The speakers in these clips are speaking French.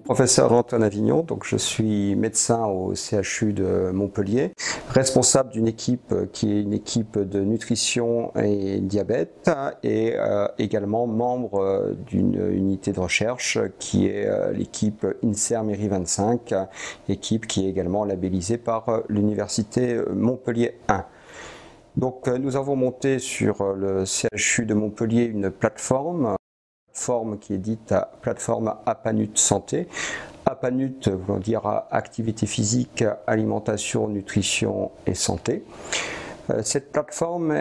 Professeur Antoine Avignon, donc je suis médecin au CHU de Montpellier, responsable d'une équipe qui est une équipe de nutrition et diabète et également membre d'une unité de recherche qui est l'équipe INSERM 25, équipe qui est également labellisée par l'université Montpellier 1. Donc nous avons monté sur le CHU de Montpellier une plateforme qui est dite plateforme APANUT Santé. APANUT voulant dire activité physique, alimentation, nutrition et santé. Cette plateforme,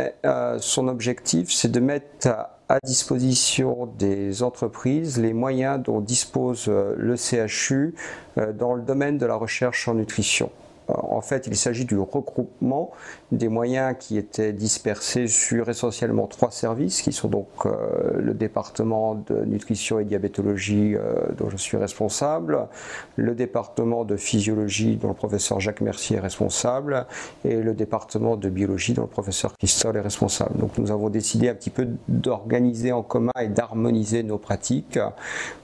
son objectif, c'est de mettre à disposition des entreprises les moyens dont dispose le CHU dans le domaine de la recherche en nutrition. En fait, il s'agit du regroupement des moyens qui étaient dispersés sur essentiellement 3 services, qui sont donc le département de nutrition et diabétologie dont je suis responsable, le département de physiologie dont le professeur Jacques Mercier est responsable, et le département de biologie dont le professeur Christol est responsable. Donc nous avons décidé un petit peu d'organiser en commun et d'harmoniser nos pratiques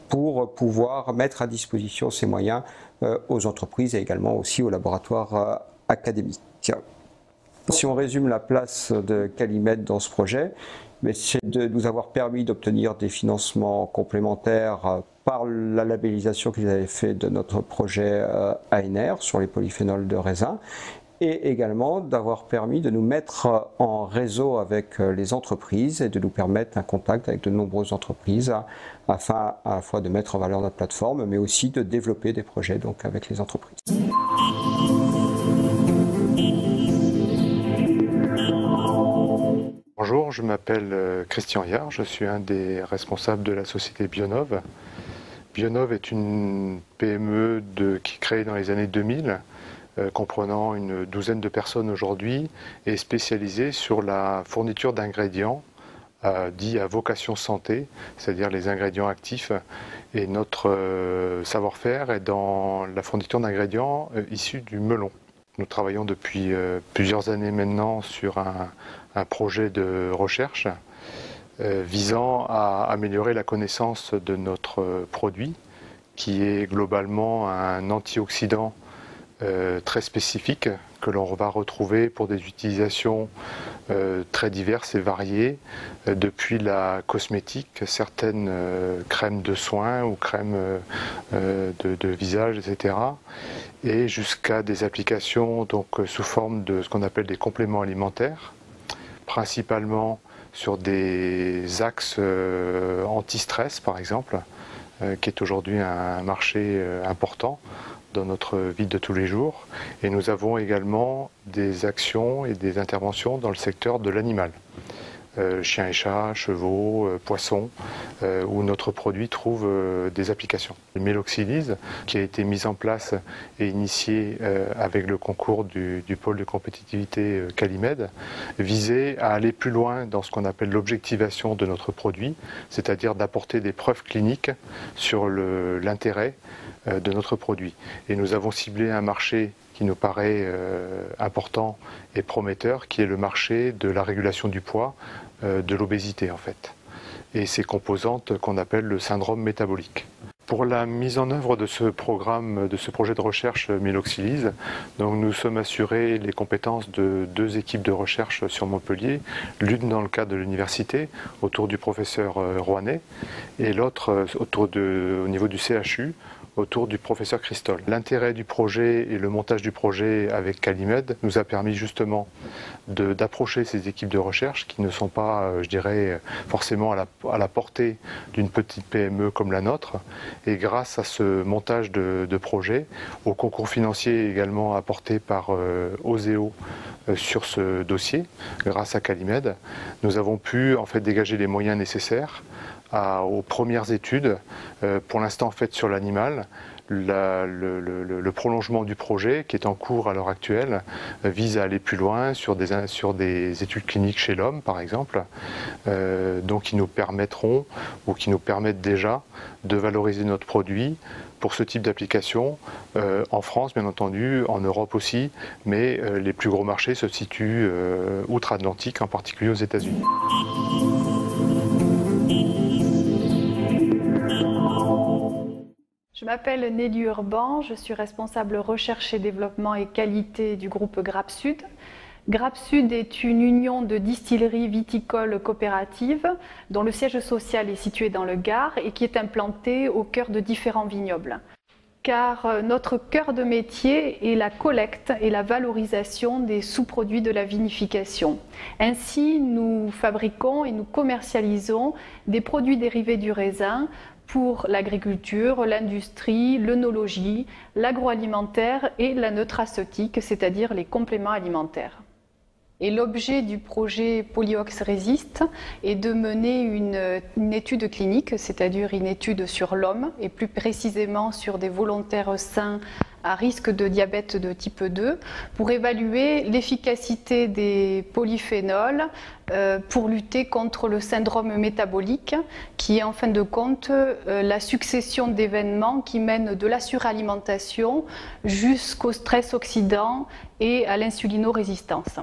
pour pouvoir mettre à disposition ces moyens aux entreprises et également aussi aux laboratoires académiques. Si on résume la place de Calimed dans ce projet, c'est de nous avoir permis d'obtenir des financements complémentaires par la labellisation qu'ils avaient fait de notre projet ANR sur les polyphénols de raisin, et également d'avoir permis de nous mettre en réseau avec les entreprises et de nous permettre un contact avec de nombreuses entreprises afin à la fois de mettre en valeur notre plateforme mais aussi de développer des projets donc avec les entreprises. Bonjour, je m'appelle Christian Yard, je suis un des responsables de la société Bionov. Bionov est une PME qui est créée dans les années 2000, comprenant une douzaine de personnes aujourd'hui et spécialisée sur la fourniture d'ingrédients dits à vocation santé, c'est-à-dire les ingrédients actifs. Et notre savoir-faire est dans la fourniture d'ingrédients issus du melon. Nous travaillons depuis plusieurs années maintenant sur un projet de recherche visant à améliorer la connaissance de notre produit, qui est globalement un antioxydant très spécifique que l'on va retrouver pour des utilisations très diverses et variées, depuis la cosmétique, certaines crèmes de soins ou crèmes de visage, etc., et jusqu'à des applications donc, sous forme de ce qu'on appelle des compléments alimentaires, principalement sur des axes anti-stress par exemple, qui est aujourd'hui un marché important dans notre vie de tous les jours. Et nous avons également des actions et des interventions dans le secteur de l'animal. Chiens et chats, chevaux, poissons, où notre produit trouve des applications. Le méloxylise, qui a été mis en place et initié avec le concours du pôle de compétitivité Calimed, visait à aller plus loin dans ce qu'on appelle l'objectivation de notre produit, c'est-à-dire d'apporter des preuves cliniques sur l'intérêt de notre produit. Et nous avons ciblé un marché qui nous paraît important et prometteur, qui est le marché de la régulation du poids, de l'obésité en fait, et ses composantes qu'on appelle le syndrome métabolique. Pour la mise en œuvre de ce programme, de ce projet de recherche méloxylise, donc nous sommes assurés les compétences de 2 équipes de recherche sur Montpellier, l'une dans le cadre de l'université, autour du professeur Rouanet, et l'autre au niveau du CHU, autour du professeur Christol. L'intérêt du projet et le montage du projet avec Calimed nous a permis justement d'approcher ces équipes de recherche qui ne sont pas, je dirais, forcément à la portée d'une petite PME comme la nôtre. Et grâce à ce montage de projet, au concours financier également apporté par Oseo sur ce dossier, grâce à Calimed, nous avons pu en fait dégager les moyens nécessaires aux premières études, pour l'instant faites sur l'animal. Le prolongement du projet qui est en cours à l'heure actuelle vise à aller plus loin sur des études cliniques chez l'homme par exemple, donc qui nous permettront ou qui nous permettent déjà de valoriser notre produit pour ce type d'application en France bien entendu, en Europe aussi, mais les plus gros marchés se situent outre-Atlantique, en particulier aux États-Unis. Je m'appelle Nelly Urban, je suis responsable recherche et développement et qualité du groupe Grappe Sud. Grappe Sud est une union de distilleries viticoles coopératives dont le siège social est situé dans le Gard et qui est implanté au cœur de différents vignobles. Car notre cœur de métier est la collecte et la valorisation des sous-produits de la vinification. Ainsi, nous fabriquons et nous commercialisons des produits dérivés du raisin pour l'agriculture, l'industrie, l'œnologie, l'agroalimentaire et la nutraceutique, c'est-à-dire les compléments alimentaires. Et l'objet du projet Polyox Resist est de mener une étude clinique, c'est-à-dire une étude sur l'homme et plus précisément sur des volontaires sains à risque de diabète de type 2 pour évaluer l'efficacité des polyphénols pour lutter contre le syndrome métabolique qui est en fin de compte la succession d'événements qui mènent de la suralimentation jusqu'au stress oxydant et à l'insulinorésistance.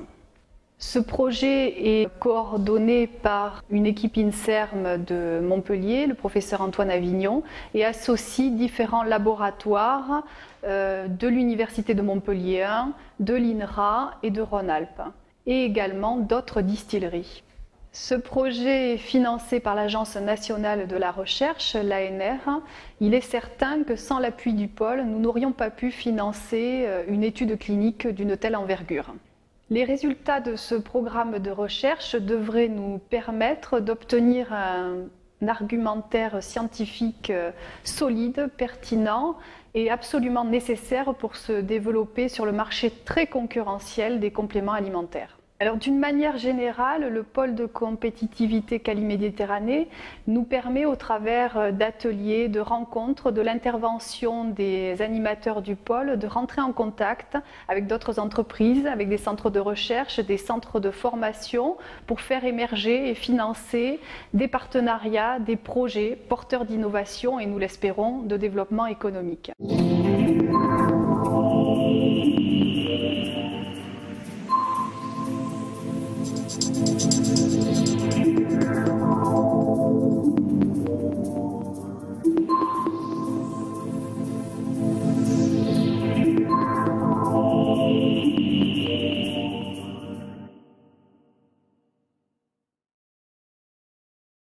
Ce projet est coordonné par une équipe INSERM de Montpellier, le professeur Antoine Avignon, et associe différents laboratoires de l'Université de Montpellier 1, de l'INRA et de Rhône-Alpes, et également d'autres distilleries. Ce projet est financé par l'Agence nationale de la recherche, l'ANR. Il est certain que sans l'appui du pôle, nous n'aurions pas pu financer une étude clinique d'une telle envergure. Les résultats de ce programme de recherche devraient nous permettre d'obtenir un argumentaire scientifique solide, pertinent et absolument nécessaire pour se développer sur le marché très concurrentiel des compléments alimentaires. Alors d'une manière générale, le pôle de compétitivité Cali-Méditerranée nous permet au travers d'ateliers, de rencontres, de l'intervention des animateurs du pôle de rentrer en contact avec d'autres entreprises, avec des centres de recherche, des centres de formation pour faire émerger et financer des partenariats, des projets porteurs d'innovation et nous l'espérons de développement économique.